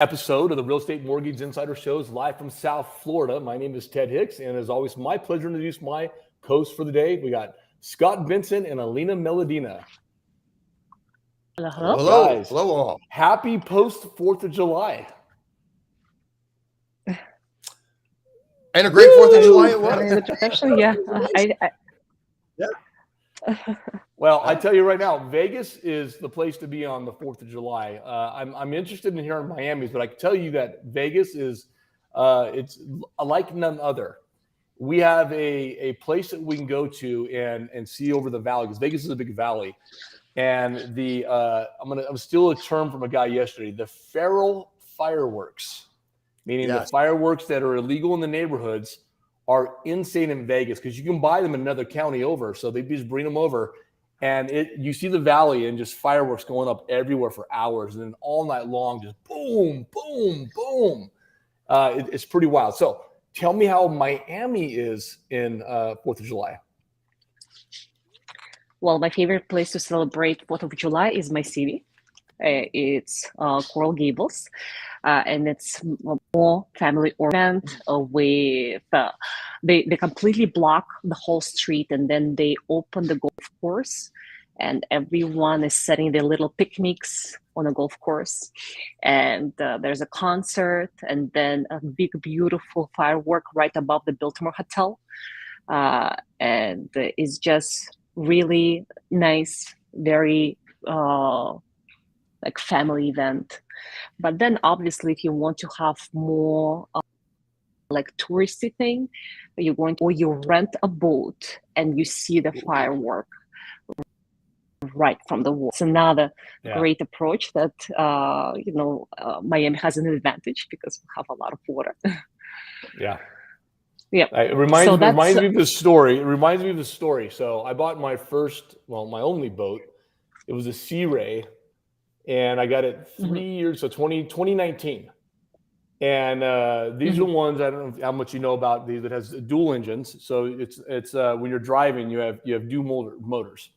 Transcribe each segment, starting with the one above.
episode of the Real Estate Mortgage Insider Shows live from South Florida. My name is Ted Hicks, and as always, my pleasure to introduce my hosts for the day. We got Scott Benson and Alina Meledina. Hello. Hello. Guys, Hello all. happy post 4th of July. And a great 4th of July it was. Actually, yeah. Well, I tell you right now, Vegas is the place to be on the 4th of July. I'm interested in hearing Miami's, but I can tell you that Vegas is it's like none other. We have a place that we can go to and see over the valley, because Vegas is a big valley. And the I'm steal a term from a guy yesterday, the feral fireworks, meaning the fireworks that are illegal in the neighborhoods are insane in Vegas, because you can buy them in another county over. So they just bring them over, and you see the valley and just fireworks going up everywhere for hours, and then all night long, just boom, boom, boom. It's pretty wild. So tell me how Miami is in 4th of July. Well, my favorite place to celebrate 4th of July is my city. It's Coral Gables, and it's more family-oriented. With they completely block the whole street, and then they open the golf course, and everyone is setting their little picnics on a golf course, and there's a concert, and then a big, beautiful firework right above the Biltmore Hotel, and it's just really nice, very like family event. But then obviously, if you want to have more like touristy thing, you're going to, or you rent a boat and you see the firework right from the water. It's another great approach that Miami has an advantage because we have a lot of water. Yeah. It reminds me of the story. So I bought my only boat. It was a Sea Ray, and I got it 3 years, so 2019. And these are ones, I don't know how much you know about these, that has dual engines. So it's when you're driving, you have dual motors.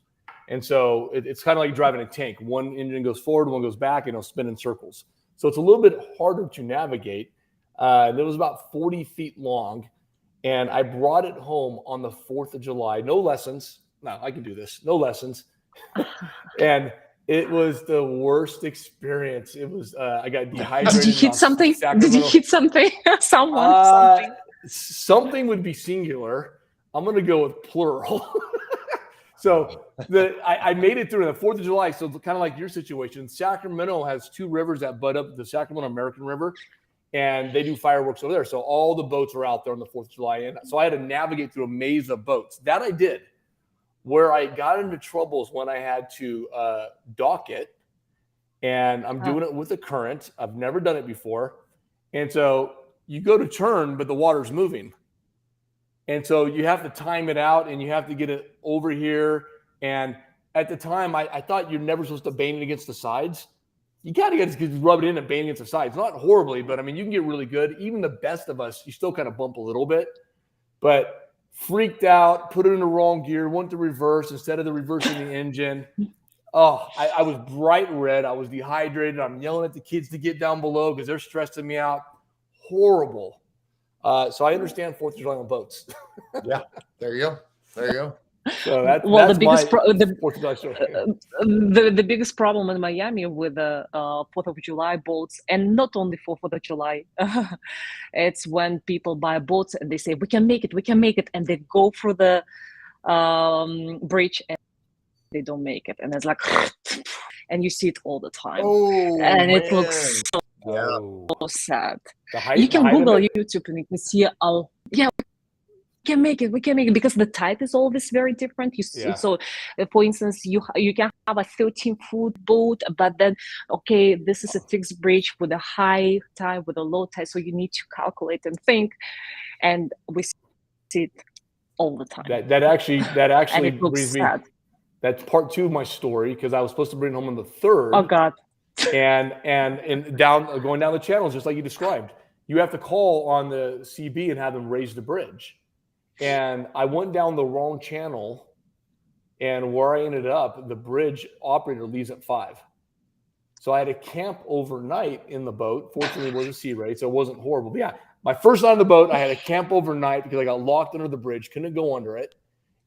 And so it's kind of like driving a tank. One engine goes forward, one goes back, and it'll spin in circles. So it's a little bit harder to navigate. And it was about 40 feet long. And I brought it home on the 4th of July. No lessons. No, I can do this. No lessons. And it was the worst experience. It was, I got dehydrated. Did you hit something? Did you hit something? Something? Something would be singular. I'm going to go with plural. So I made it through the 4th of July. So kind of like your situation, Sacramento has two rivers that butt up, the Sacramento American River. And they do fireworks over there. So all the boats are out there on the 4th of July. And so I had to navigate through a maze of boats. That I did. Where I got into trouble is when I had to dock it. And I'm doing it with a current. I've never done it before. And so you go to turn, but the water's moving. And so you have to time it out, and you have to get it over here. And at the time, I thought you're never supposed to bang it against the sides. You got to just rub it in and bang against the sides. Not horribly, but I mean, you can get really good. Even the best of us, you still kind of bump a little bit. But freaked out, put it in the wrong gear, went to reverse instead of the reversing the engine. Oh, I was bright red. I was dehydrated. I'm yelling at the kids to get down below because they're stressing me out. Horrible. So I understand 4th of July on boats. Yeah, there you go. So that's the biggest problem in Miami with the 4th of July boats, and not only for 4th of July, it's when people buy boats and they say, we can make it, and they go through the bridge and they don't make it. And it's like, and you see it all the time. And it looks so sad. You can Google YouTube and you can see we can make it because the tide is always very different. So for instance, you can have a 13-foot boat, but then this is a fixed bridge with a high tide, with a low tide, so you need to calculate and think, and we see it all the time. That actually and it looks brings sad. me, that's part 2 of my story, because I was supposed to bring it home on the 3rd. Oh God. and going down the channels, just like you described, you have to call on the CB and have them raise the bridge. And I went down the wrong channel, and where I ended up, the bridge operator leaves at 5. So I had to camp overnight in the boat. Fortunately, it was a sea raid, so it wasn't horrible. But yeah, my first night on the boat, I had to camp overnight because I got locked under the bridge, couldn't go under it,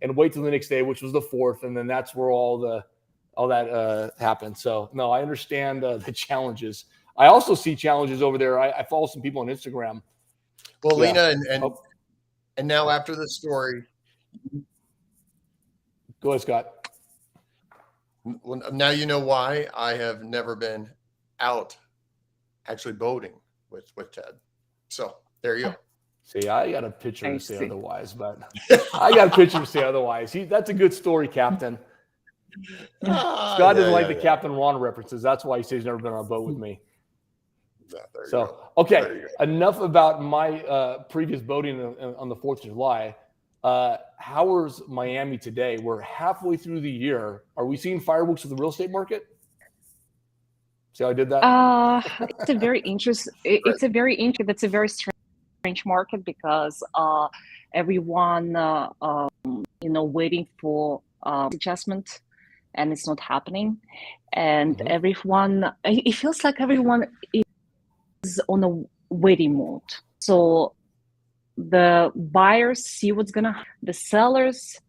and wait till the next day, which was the 4th, and then that's where all that happened. So no, I understand the challenges. I also see challenges over there. I follow some people on Instagram. Well, Yeah. Lena, and now after the story, Go ahead, Scott. now you know why I have never been out actually boating with Ted. So there you go. See, I got a picture I to say see. otherwise, but I got a picture to say otherwise. That's a good story, Captain. Scott doesn't like the Captain Ron references. That's why he says he's never been on a boat with me. So, okay, enough about my previous boating on the 4th of July. How's Miami today? We're halfway through the year. Are we seeing fireworks with the real estate market? See how I did that? It's a very interesting. It's a very interesting. That's a very strange market because everyone, waiting for adjustment, and it's not happening, and everyone. It feels like everyone is on a waiting mode. So the buyers see what's gonna, the sellers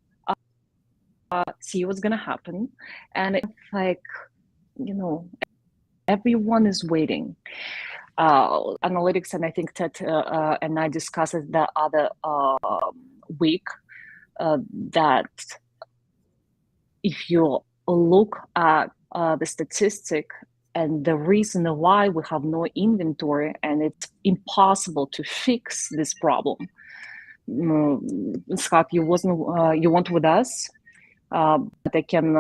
see what's gonna happen, and it's like, everyone is waiting. Analytics, and I think Ted and I discussed it the other week, that if you look at the statistic and the reason why we have no inventory and it's impossible to fix this problem. Scott, you weren't with us, but I can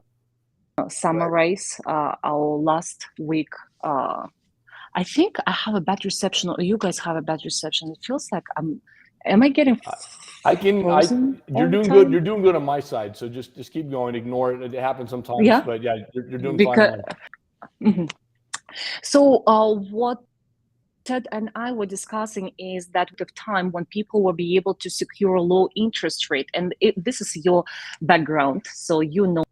summarize our last week. I think I have a bad reception, or you guys have a bad reception. It feels like am I getting you're doing good. You're doing good on my side. So just keep going. Ignore it. It happens sometimes. Yeah. But yeah, you're doing fine. So what Ted and I were discussing is that the time when people will be able to secure a low interest rate, and this is your background, so you know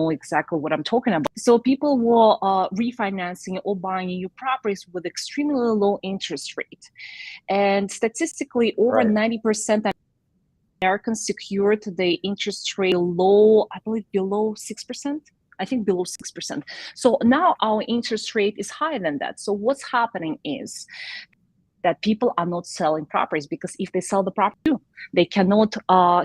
exactly what I'm talking about. So people were refinancing or buying new properties with extremely low interest rate, and statistically, over 90% Americans secured the interest rate low, I believe below 6%. I think below 6%. So now our interest rate is higher than that. So what's happening is that people are not selling properties, because if they sell the property, they cannot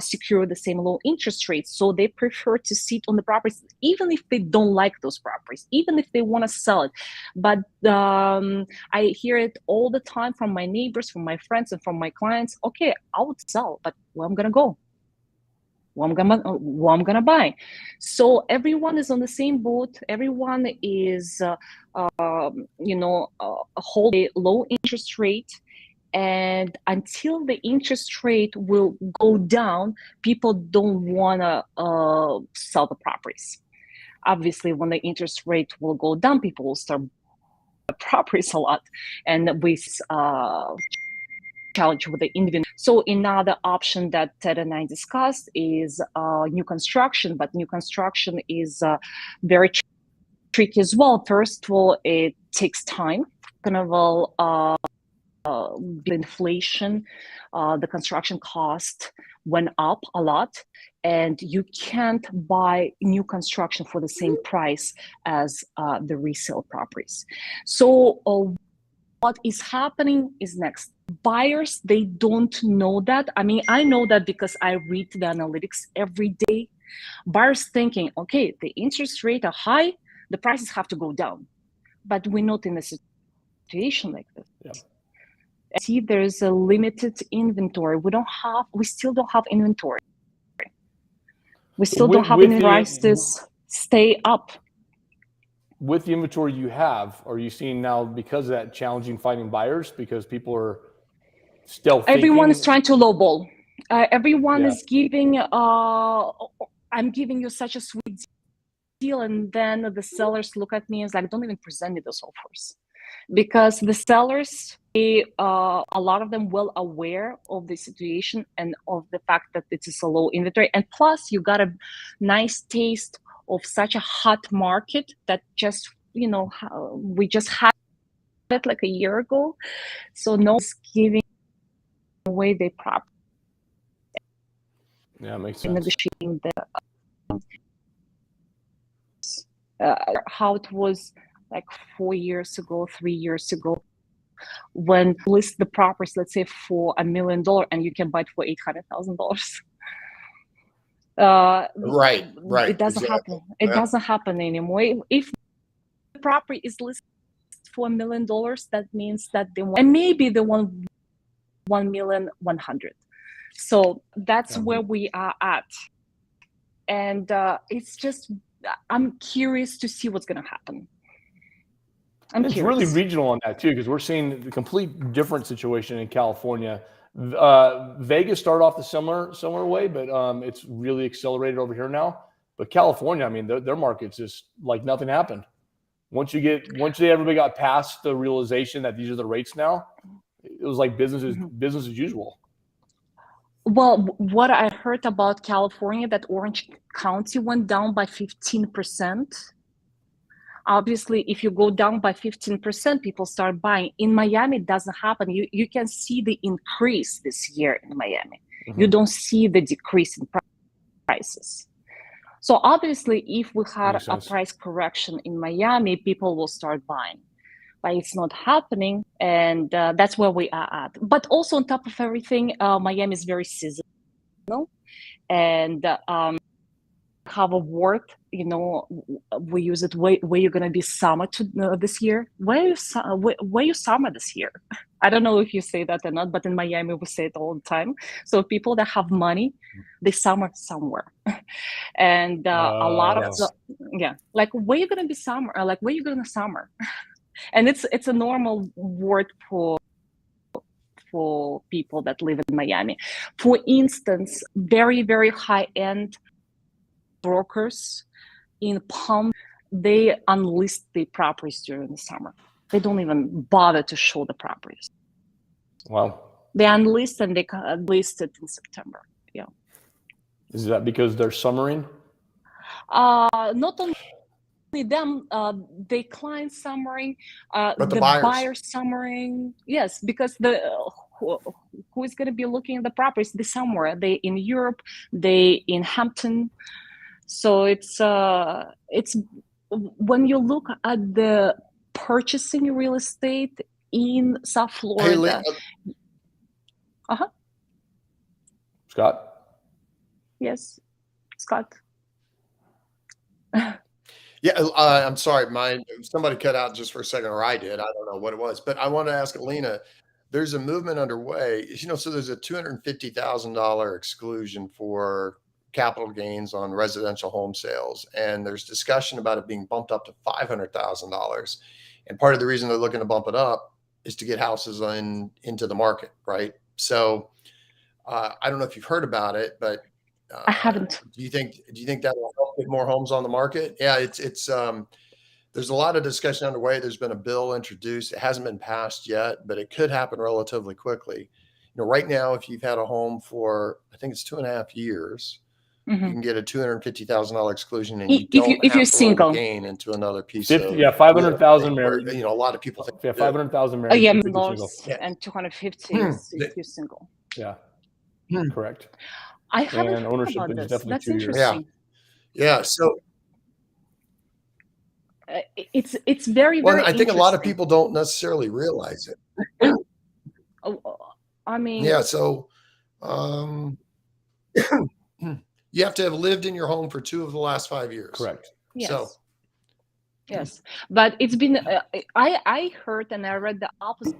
secure the same low interest rate. So they prefer to sit on the properties, even if they don't like those properties, even if they want to sell it. But I hear it all the time from my neighbors, from my friends, and from my clients. Okay, I would sell, but where I'm gonna go? What I'm gonna buy? So everyone is on the same boat. Everyone is, holding a low interest rate, and until the interest rate will go down, people don't wanna sell the properties. Obviously, when the interest rate will go down, people will start the properties a lot, and with challenge with the individual. So another option that Ted and I discussed is new construction, but new construction is very tricky as well. First of all, it takes time. Kind of inflation, the construction cost went up a lot, and you can't buy new construction for the same price as the resale properties. So what is happening is next. Buyers, they don't know that. I mean, I know that because I read the analytics every day. Buyers thinking, okay, the interest rate are high, the prices have to go down. But we're not in a situation like this. Yeah. See, there's a limited inventory. We still don't have inventory. We still don't have any prices stay up. With the inventory you have, are you seeing now, because of that, challenging finding buyers because people are still thinking? Everyone is trying to lowball. Everyone is giving, I'm giving you such a sweet deal, and then the sellers look at me and like, don't even present me those offers. Because the sellers, a lot of them well aware of the situation and of the fact that it is a low inventory. And plus, you got a nice taste of such a hot market that just we just had it like a year ago, so no one's giving away their property. Yeah, makes sense. Negotiating how it was like 4 years ago, 3 years ago, when list the properties, let's say for $1 million, and you can buy it for $800,000. Right. It doesn't exactly. happen. It Yeah. doesn't happen anymore. If the property is listed for $1 million, that means that they want, and maybe they want 1,100,000. So that's where we are at, and it's just, I'm curious to see what's going to happen. It's really regional on that too, because we're seeing the complete different situation in California. Vegas started off the similar way, but it's really accelerated over here now. But California, I mean, their market's just like nothing happened. Once everybody got past the realization that these are the rates now, it was like business as usual. Well, what I heard about California, that Orange County went down by 15%. Obviously, if you go down by 15%, people start buying. In Miami, it doesn't happen. You can see the increase this year in Miami. You don't see the decrease in prices. So obviously, if we had a price correction in Miami, people will start buying. But it's not happening, and that's where we are at. But also on top of everything, Miami is very seasonal, and have a word, we use it, where you're gonna be summer this year. Where you summer this year? I don't know if you say that or not, but in Miami we say it all the time. So people that have money, they summer somewhere. And a lot of like, where you gonna be summer, like where you gonna summer? And it's a normal word for people that live in Miami. For instance, very, very high-end brokers in Palm, they unlist the properties during the summer. They don't even bother to show the properties. Wow. They unlist and they list it in September. Yeah. Is that because they're summering? Not only them, the client summering, but the buyers. buyer summering. Yes, because who is going to be looking at the properties? They somewhere. They in Europe. They in Hampton. So it's when you look at the purchasing real estate in South Florida. Hey, Scott? Yes, Scott. Yeah, I'm sorry. Somebody cut out just for a second, or I did. I don't know what it was, but I want to ask Alina. There's a movement underway. So there's a $250,000 exclusion for capital gains on residential home sales, and there's discussion about it being bumped up to $500,000. And part of the reason they're looking to bump it up is to get houses into the market, right? So I don't know if you've heard about it, but I haven't. Do you think that will help get more homes on the market? Yeah, it's there's a lot of discussion underway. There's been a bill introduced. It hasn't been passed yet, but it could happen relatively quickly. Right now, if you've had a home for, I think it's 2.5 years, you can get a $250,000 exclusion, and you don't have to roll the gain into another piece of 500,000 married. A lot of people think 500,000 married. And 250 if you're single. Yeah, correct. I haven't heard ownership about is this. definitely That's 2 years. interesting. Yeah. So it's very, very. I think a lot of people don't necessarily realize it. I mean. Yeah. So you have to have lived in your home for 2 of the last 5 years. Correct. Yes. So. Yes, but it's been. I heard and I read the opposite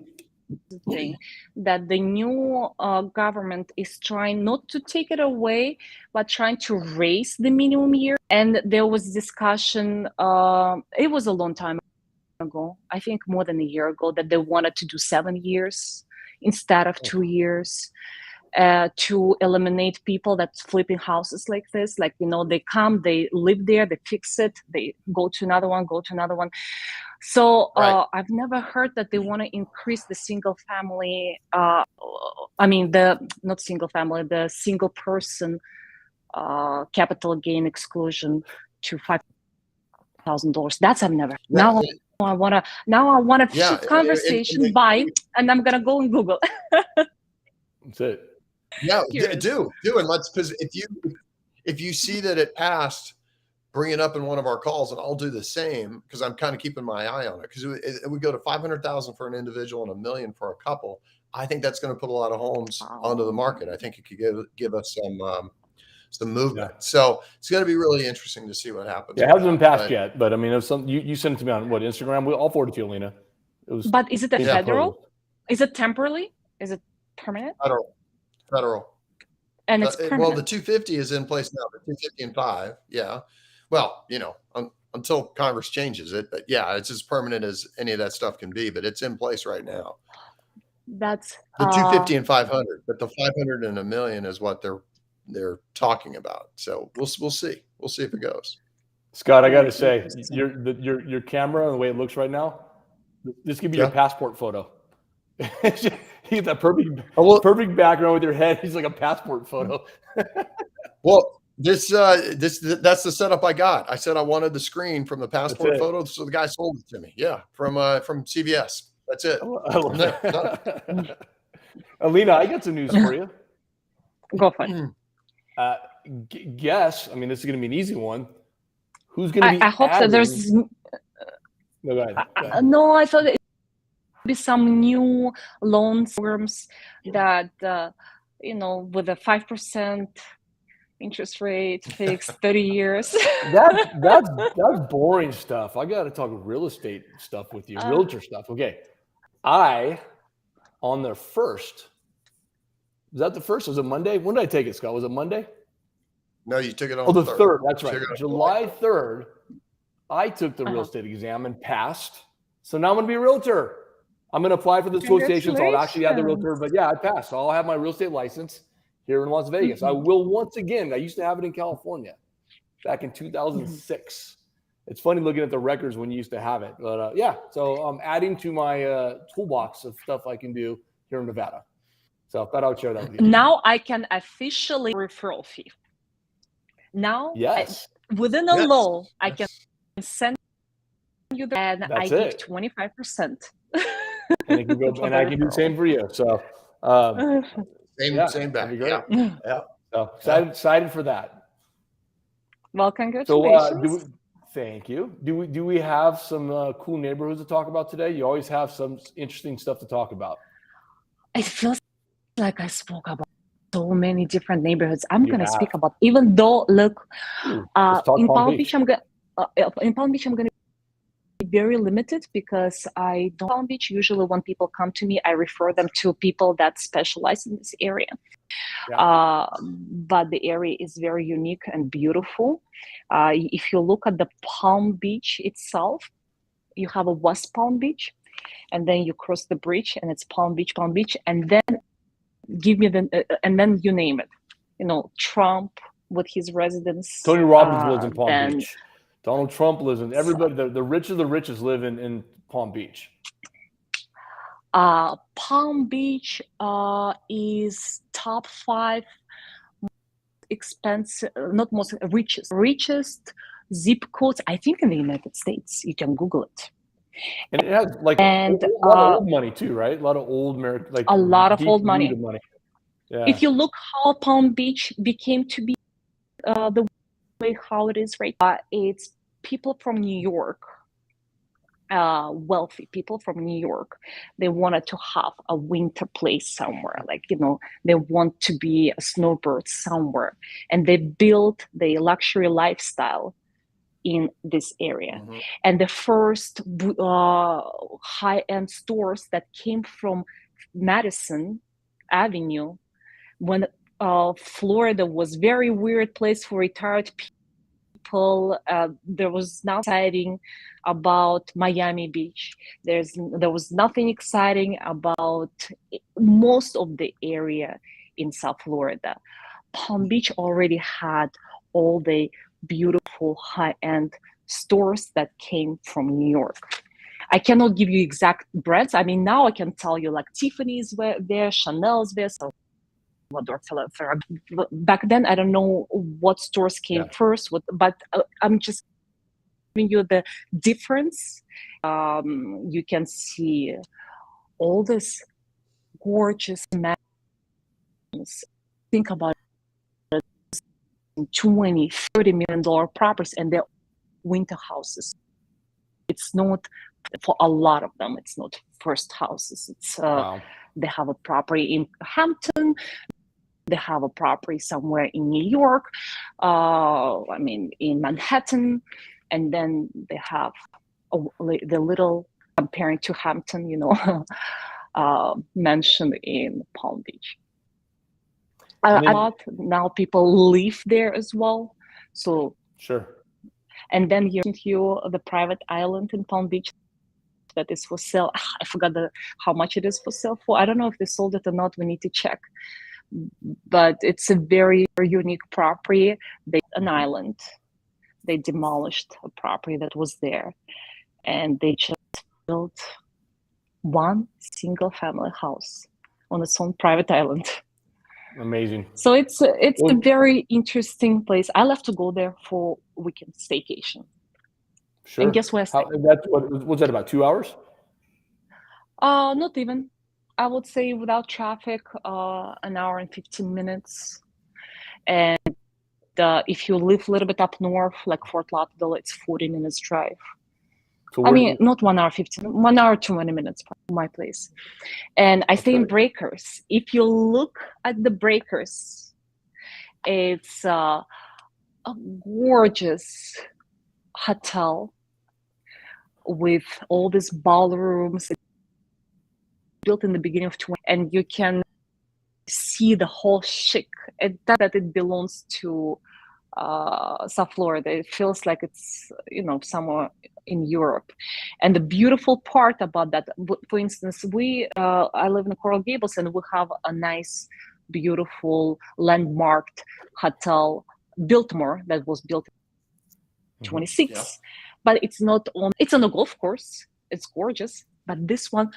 thing, that the new government is trying not to take it away, but trying to raise the minimum year. And there was discussion. It was a long time ago, I think more than a year ago, that they wanted to do 7 years instead of 2 years. To eliminate people that's flipping houses like this. Like, they come, they live there, they fix it, they go to another one. So I've never heard that they want to increase the single family, not single family, the single person capital gain exclusion to $1,000. That's I've never. Yeah, I wanna yeah, shift conversation by, and I'm gonna go and Google. That's it. yeah, Curious. do, and let's, because if you see that it passed, bring it up in one of our calls, and I'll do the same, because I'm kind of keeping my eye on it. Because it would go to 500,000 for an individual and $1 million for a couple. I think that's going to put a lot of homes onto the market. I think it could give us some movement. Yeah. So it's going to be really interesting to see what happens. Yeah, it hasn't been passed yet, but I mean, it was some you sent it to me on what, Instagram? I'll forward it to you, Alina. It was. But is it a Yeah. federal? Is it temporarily? Is it permanent? Federal. And it's permanent. Well, the 250 is in place now. The 250 and 5, yeah. Well, until Congress changes it, but yeah, it's as permanent as any of that stuff can be. But it's in place right now. That's The 250 and 500, but the 500 and $1 million is what they're talking about. So we'll see. We'll see if it goes. Scott, I got to say, your camera and the way it looks right now, this could be your passport photo. He's that perfect background with your head. He's like a passport photo. Well, that's the setup I got. I said I wanted the screen from the passport photo, so the guy sold it to me. Yeah, from CVS. That's it. Alina, I got some news for you. Go for it. Guess. I mean, this is going to be an easy one. Who's going to be? I hope that there's. No, go ahead. No, I thought it'd be some new loan programs that with a 5% interest rate, fixed 30 years. That's boring stuff. I got to talk real estate stuff with you, realtor stuff. Okay, on the first. Was that the first? Was it Monday? When did I take it, Scott? Was it Monday? No, you took it on the 3rd. That's right. July 3rd, I took the real estate exam and passed. So now I'm going to be a realtor. I'm going to apply for the association. So I'll actually have the realtor. But yeah, I passed. So I'll have my real estate license here in Las Vegas. Mm-hmm. I will once again. I used to have it in California back in 2006. It's funny looking at the records when you used to have it. But yeah, so I'm adding to my toolbox of stuff I can do here in Nevada. So I thought I would share that with you. Now I can officially referral fee. Now, yes, within a law, I can send you the, and I give 25%. And it can go, and I can do the same for you. So same back. Yeah. So excited for that. Well, congratulations. So thank you. Do we have some cool neighborhoods to talk about today? You always have some interesting stuff to talk about. It feels like I spoke about so many different neighborhoods. I'm going to speak about, even though, look, in Palm Beach, I'm going to be very limited because I don't Palm Beach. Usually when people come to me, I refer them to people that specialize in this area. Yeah. But the area is very unique and beautiful. If you look at the Palm Beach itself, you have a West Palm Beach, and then you cross the bridge and it's Palm Beach, and then give me and then you name it, Trump with his residence. Tony Robbins lives in Palm Beach. Donald Trump lives in, everybody, the rich of the richest live in Palm Beach. Palm Beach is top 5 expensive, not most, richest zip codes, I think, in the United States. You can Google it. And it has a lot of old money too, right? A lot of old American, a lot of old money. Yeah. If you look how Palm Beach became to be the way how it is right now, it's people from New York, wealthy people from New York. They wanted to have a winter place somewhere, they want to be a snowbird somewhere, and they built the luxury lifestyle in this area. Mm-hmm. And the first high-end stores that came from Madison Avenue, when Florida was very weird place for retired people, there was nothing exciting about Miami Beach. There was nothing exciting about most of the area in South Florida. Palm Beach already had all the beautiful high-end stores that came from New York. I cannot give you exact brands. I mean, now I can tell you Tiffany's were there, Chanel's there, back then I don't know what stores came first, but I'm just you the difference. You can see all this gorgeous mansions. Think about it, $20-30 million properties, and they're winter houses. It's not, for a lot of them, it's not first houses. It's Wow. they have a property in Hampton, they have a property somewhere in New York, in Manhattan, and then they have the little, comparing to Hampton, mansion in Palm Beach. A lot now people live there as well. So sure. And then the private island in Palm Beach that is for sale. I forgot how much it is for sale for. I don't know if they sold it or not. We need to check. But it's a very, very unique property. An island. They demolished a property that was there, and they just built one single family house on its own private island. Amazing. So it's a very interesting place. I love to go there for weekend staycation. Sure. And guess where? Was that about 2 hours? Not even. I would say without traffic, an hour and 15 minutes. And if you live a little bit up north, like Fort Lauderdale, it's 40 minutes drive. So not 1 hour 15, 1 hour 20 minutes from my place. And I stay in Breakers. If you look at the Breakers, it's a gorgeous hotel with all these ballrooms built in the beginning of 20, and you can see the whole chic. That it belongs to South Florida. It feels like it's somewhere in Europe. And the beautiful part about that, for instance, I live in Coral Gables, and we have a nice, beautiful, landmarked hotel, Biltmore, that was built in 26. Yeah. But it's on a golf course. It's gorgeous. But this one,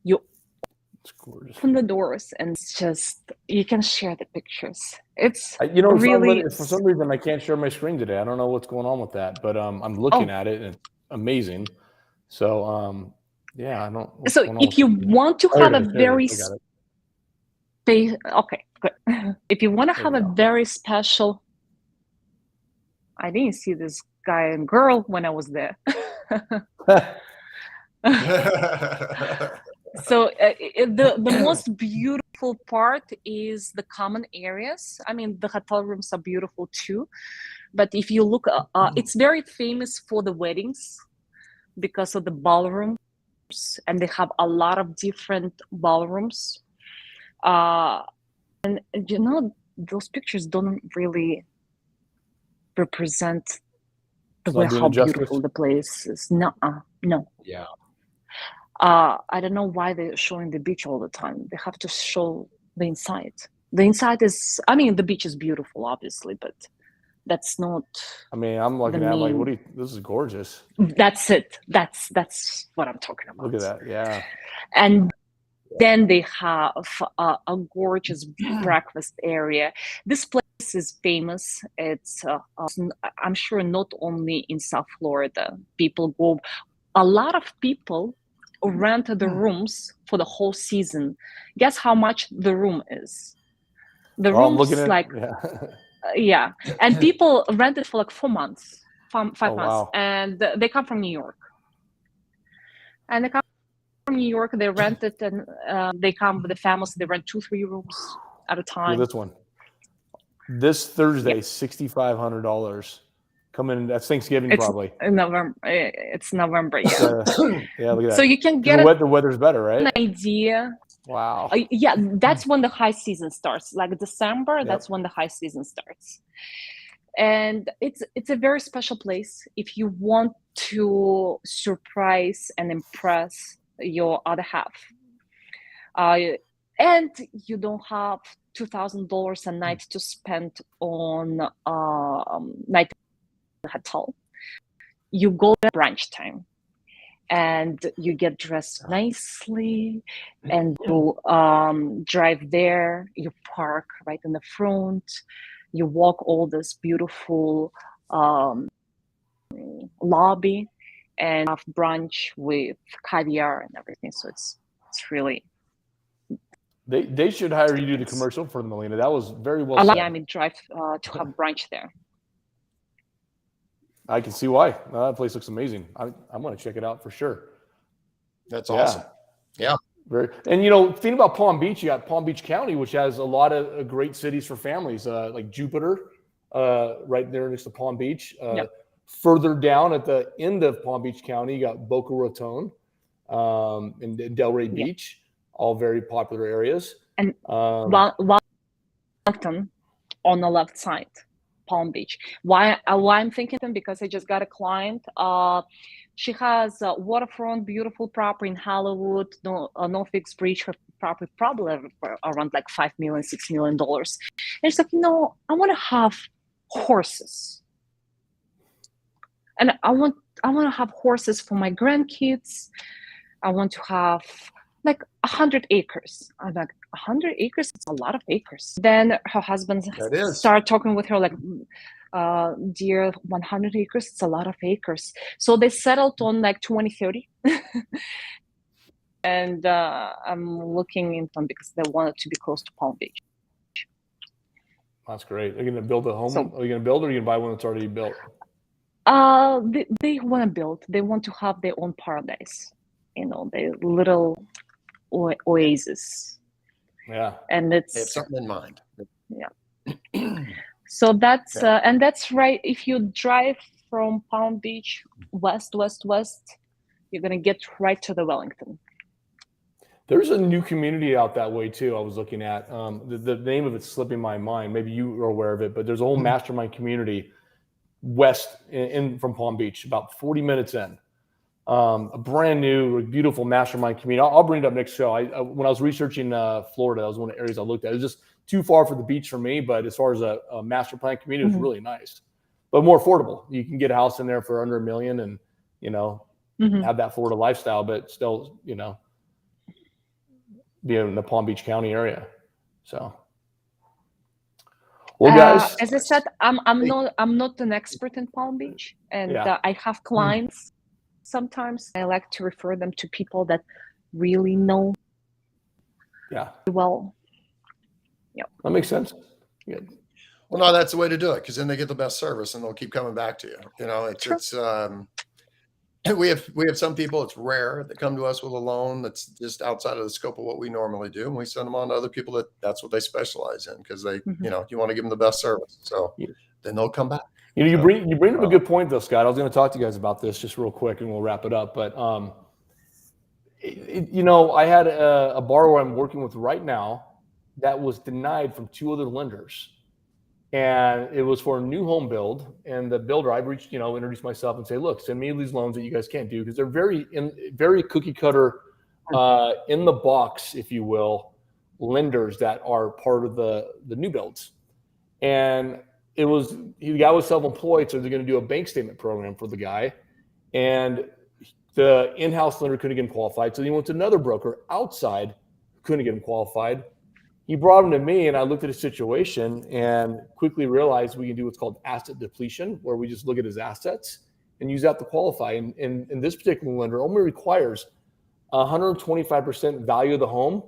it's gorgeous. Open the doors, and it's just, you can share the pictures. It's really, for some reason I can't share my screen today. I don't know what's going on with that, but I'm looking at it, and it's amazing. So yeah, I don't. So if you want to have a very okay, good. If you want to have a very special, I didn't see this guy and girl when I was there. So the most beautiful part is the common areas. I mean, the hotel rooms are beautiful too, but if you look, it's very famous for the weddings because of the ballrooms, and they have a lot of different ballrooms. And those pictures don't really represent how beautiful the place is. No. Yeah. I don't know why they're showing the beach all the time. They have to show the inside. The inside is, the beach is beautiful, obviously, but that's not. I'm looking at this is gorgeous. That's it. That's what I'm talking about. Look at that. Yeah. And then they have a gorgeous breakfast area. This place is famous. It's, I'm sure, not only in South Florida. People go. A lot of people rent the rooms for the whole season. Guess how much the room is? The room is like, yeah. And people rent it for like 4 months, 5 months. Wow. And they come from New York. And they come from New York, they rent it, and they come with the families. They rent 2-3 rooms at a time. Look at this one. This Thursday, $6,500. Coming, that's Thanksgiving, probably. November. It's November, yeah. Yeah, look at that. So you can get the weather's better, right? An idea. Wow. Yeah, that's when the high season starts. Like December, that's when the high season starts. And it's a very special place if you want to surprise and impress your other half. And you don't have $2,000 a night to spend on night hotel. You go at brunch time, and you get dressed nicely, and you drive there. You park right in the front. You walk all this beautiful lobby and have brunch with caviar and everything. So it's really. They should hire you to do the commercial for them, Alina. That was very well said. Miami drive to have brunch there. I can see why. That place looks amazing. I'm going to check it out for sure. That's awesome. Yeah. And you know, thinking about Palm Beach, you got Palm Beach County, which has a lot of great cities for families, like Jupiter, right there next to Palm Beach. Further down at the end of Palm Beach County, you got Boca Raton and Delray Beach, all very popular areas. And Wellington on the left side, Palm Beach. Why I'm thinking them? Because I just got a client. She has a waterfront, beautiful property in Hollywood, no fixed bridge. Her property probably around like $5 million, $6 million. And she's like, no, I want to have horses, and I want to have horses for my grandkids. I want to have like 100 acres. I'm like, 100 acres? It's a lot of acres. Then her husband started talking with her like, dear, 100 acres, it's a lot of acres. So they settled on like 20, 30. And I'm looking into them because they wanted to be close to Palm Beach. That's great. Are you going to build a home? Are you going to build, or are you going to buy one that's already built? They want to build. They want to have their own paradise. You know, their little oasis. Yeah. And they have something in mind. Yeah. So that's and that's right. If you drive from Palm Beach west, you're gonna get right to the Wellington. There's a new community out that way too. I was looking at the name of it's slipping my mind. Maybe you are aware of it, but there's a whole mastermind community west in from Palm Beach, about 40 minutes in. A brand new, beautiful mastermind community. I'll bring it up next show. When I was researching Florida, that was one of the areas I looked at. It was just too far for the beach for me, but as far as a master plan community, it was really nice, but more affordable. You can get a house in there for under $1 million, and you know, have that Florida lifestyle, but still, you know, be in the Palm Beach County area. So, well, guys, as I said, I'm not an expert in Palm Beach, and I have clients. Sometimes I like to refer them to people that really know. Yeah. Well. Yeah. That makes sense. Yeah. Well, no, that's the way to do it, because then they get the best service and they'll keep coming back to you. You know, we have some people, it's rare, that come to us with a loan that's just outside of the scope of what we normally do, and we send them on to other people that's what they specialize in, because they, you know, you want to give them the best service. So then they'll come back. You know, you bring up a good point though, Scott. I was going to talk to you guys about this just real quick, and we'll wrap it up. But you know, I had a borrower I'm working with right now that was denied from 2 other lenders, and it was for a new home build. And the builder, I reached, you know, introduced myself and say, look, send me these loans that you guys can't do, because they're very cookie cutter, in the box, if you will, lenders that are part of the new builds. And the guy was self-employed, so they're going to do a bank statement program for the guy, and the in-house lender couldn't get him qualified, so he went to another broker outside who couldn't get him qualified. He brought him to me, and I looked at his situation and quickly realized we can do what's called asset depletion, where we just look at his assets and use that to qualify. And this particular lender only requires 125% value of the home.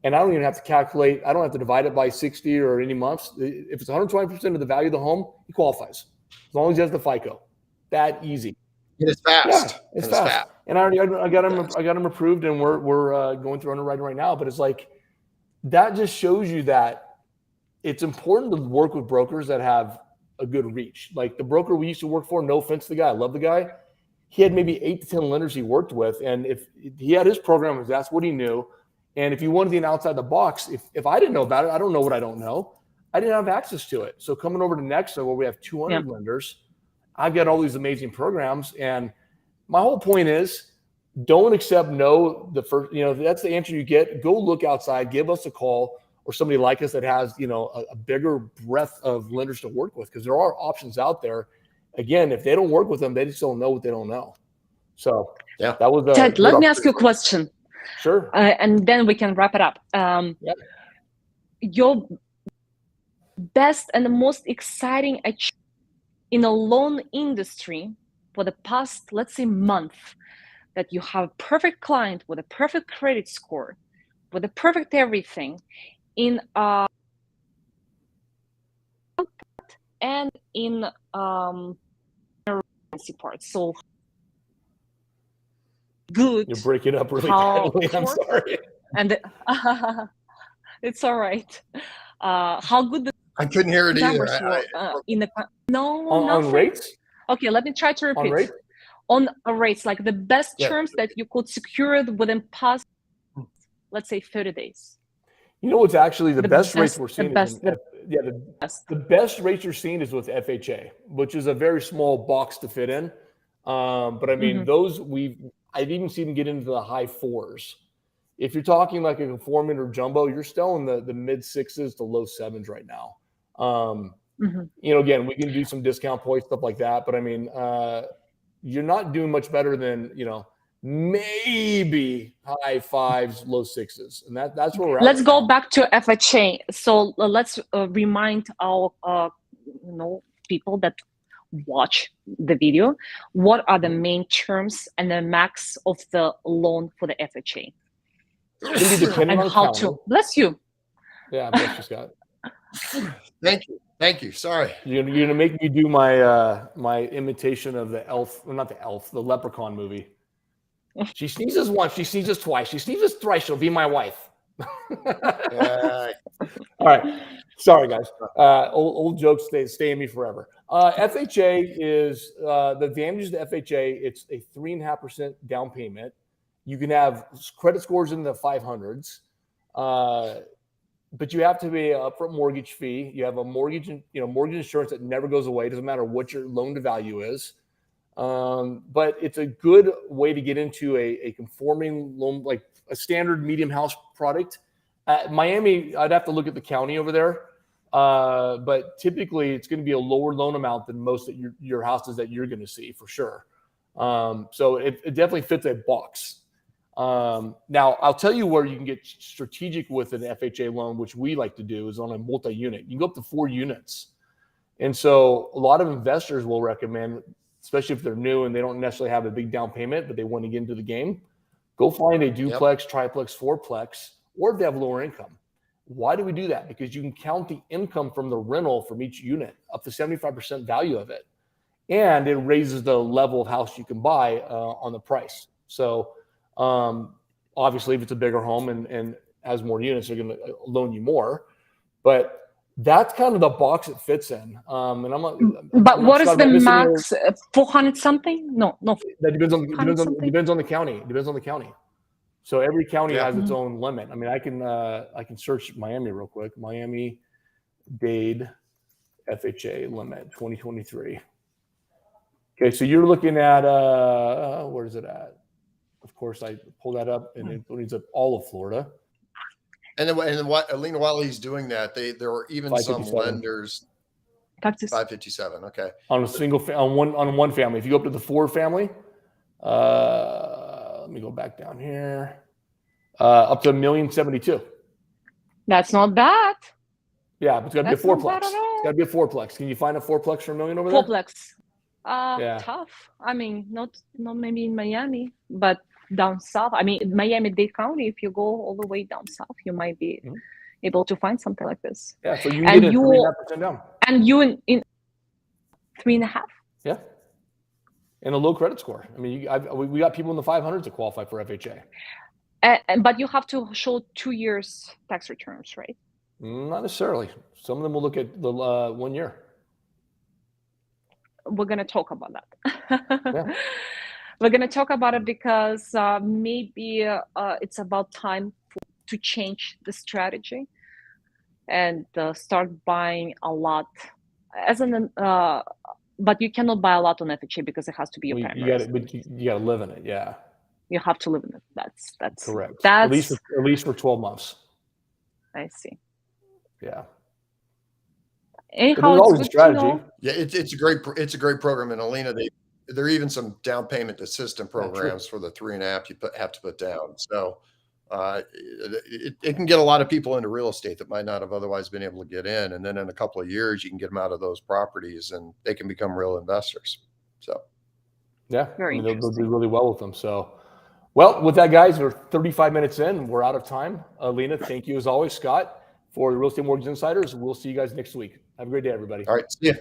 And I don't even have to calculate. I don't have to divide it by 60 or any months. If it's 120% of the value of the home, he qualifies, as long as he has the FICO. That easy. And it's fast. Yeah, it's fast. And I got him approved, and we're going through underwriting right now. But it's like, that just shows you that it's important to work with brokers that have a good reach. Like the broker we used to work for, no offense to the guy, I love the guy. He had maybe 8 to 10 lenders he worked with. And if he had his program, that's what he knew. And if you wanted to get outside the box, if I didn't know about it, I don't know what I don't know. I didn't have access to it. So coming over to Nexa, where we have 200 lenders, I've got all these amazing programs. And my whole point is, don't accept no the first, you know, if that's the answer you get, go look outside, give us a call, or somebody like us that has, you know, a bigger breadth of lenders to work with, because there are options out there. Again, if they don't work with them, they just don't know what they don't know. So that was Ted, let me ask you a question. Sure. And then we can wrap it up. Your best and the most exciting achievement in a loan industry for the past, let's say, month, that you have a perfect client with a perfect credit score, with a perfect everything in and in part. So good. You're breaking up really How badly. I'm poor, sorry. and it's all right. How good the I couldn't hear it either. numbers were in the no On nothing. rates? Okay, let me try to On repeat. rates? On rates, like the best Yeah. terms that you could secure within past, let's say, 30 days. You know what's actually the best rates we're seeing? The best rates you're seeing is with FHA, which is a very small box to fit in. But I mean, those I've even seen them get into the high fours. If you're talking like a conforming or jumbo, you're still in the mid sixes to low sevens right now. You know, again, we can do some discount points, stuff like that. But I mean, you're not doing much better than, you know, maybe high fives, low sixes. And that's where we're at. Let's right go now. back to FHA. So let's remind our people that watch the video, what are the main terms and the max of the loan for the FHA? It's going to be dependent on how county. to bless you. Yeah, bless you, Scott. Thank you. Sorry. You're gonna make me do my my imitation of the elf, well, not the elf, the leprechaun movie. She sneezes once, she sneezes twice, she sneezes thrice, she'll be my wife. All right. Sorry, guys. Old jokes stay in me forever. FHA is the advantage of the FHA. It's a 3.5% down payment. You can have credit scores in the 500s, but you have to pay an upfront mortgage fee. You have a mortgage insurance that never goes away. It doesn't matter what your loan to value is. But it's a good way to get into a conforming loan, like a standard medium house product. Miami, I'd have to look at the county over there. But typically it's going to be a lower loan amount than most of your houses that you're going to see for sure. So it definitely fits a box. Now I'll tell you where you can get strategic with an FHA loan, which we like to do, is on a multi-unit. You can go up to 4 units. And so a lot of investors will recommend, especially if they're new and they don't necessarily have a big down payment, but they want to get into the game, go find a duplex, triplex, fourplex, or if they have lower income. Why do we do that? Because you can count the income from the rental from each unit up to 75% value of it. And it raises the level of house you can buy on the price. So obviously if it's a bigger home and has more units, they're going to loan you more. But that's kind of the box it fits in. But what is the max? 400 something? No. That depends on the county. It depends on the county. So every county has its own limit. I mean, I can search Miami real quick. Miami-Dade FHA limit 2023. Okay, so you're looking at where is it at? Of course, I pull that up and it brings up all of Florida. And then what, Alina, while he's doing that, there are even some lenders. 557. Okay. On a single on one family. If you go up to the 4 family, let me go back down here. Up to $1,072,000. That's not bad. Yeah, but it's got to be a fourplex. It's got to be a fourplex. Can you find a fourplex for $1 million over there? Fourplex. Tough. I mean, not maybe in Miami, but down south. I mean, Miami-Dade County, if you go all the way down south, you might be able to find something like this. Yeah, so you can get 3.5% down. And you in 3.5? Yeah. And a low credit score. I mean, we got people in the 500s that qualify for FHA. But you have to show 2 years tax returns, right? Not necessarily. Some of them will look at the 1 year. We're going to talk about that. We're going to talk about it because maybe it's about time to change the strategy and start buying a lot. But you cannot buy a lot on FHA because it has to be your primary. You got to live in it, yeah. You have to live in it. That's correct. That's at least for 12 months. I see. Yeah. Anyhow, it's good strategy. To know. Yeah, it's a great program. And Alina, there are even some down payment assistance programs for the 3.5 you have to put down. So it can get a lot of people into real estate that might not have otherwise been able to get in. And then in a couple of years, you can get them out of those properties and they can become real investors. So Yeah, Very they'll do interesting. really well with them. So, well, with that, guys, we're 35 minutes in. We're out of time. Alina, thank you as always, Scott, for the Real Estate Mortgage Insiders. We'll see you guys next week. Have a great day, everybody. All right. See ya.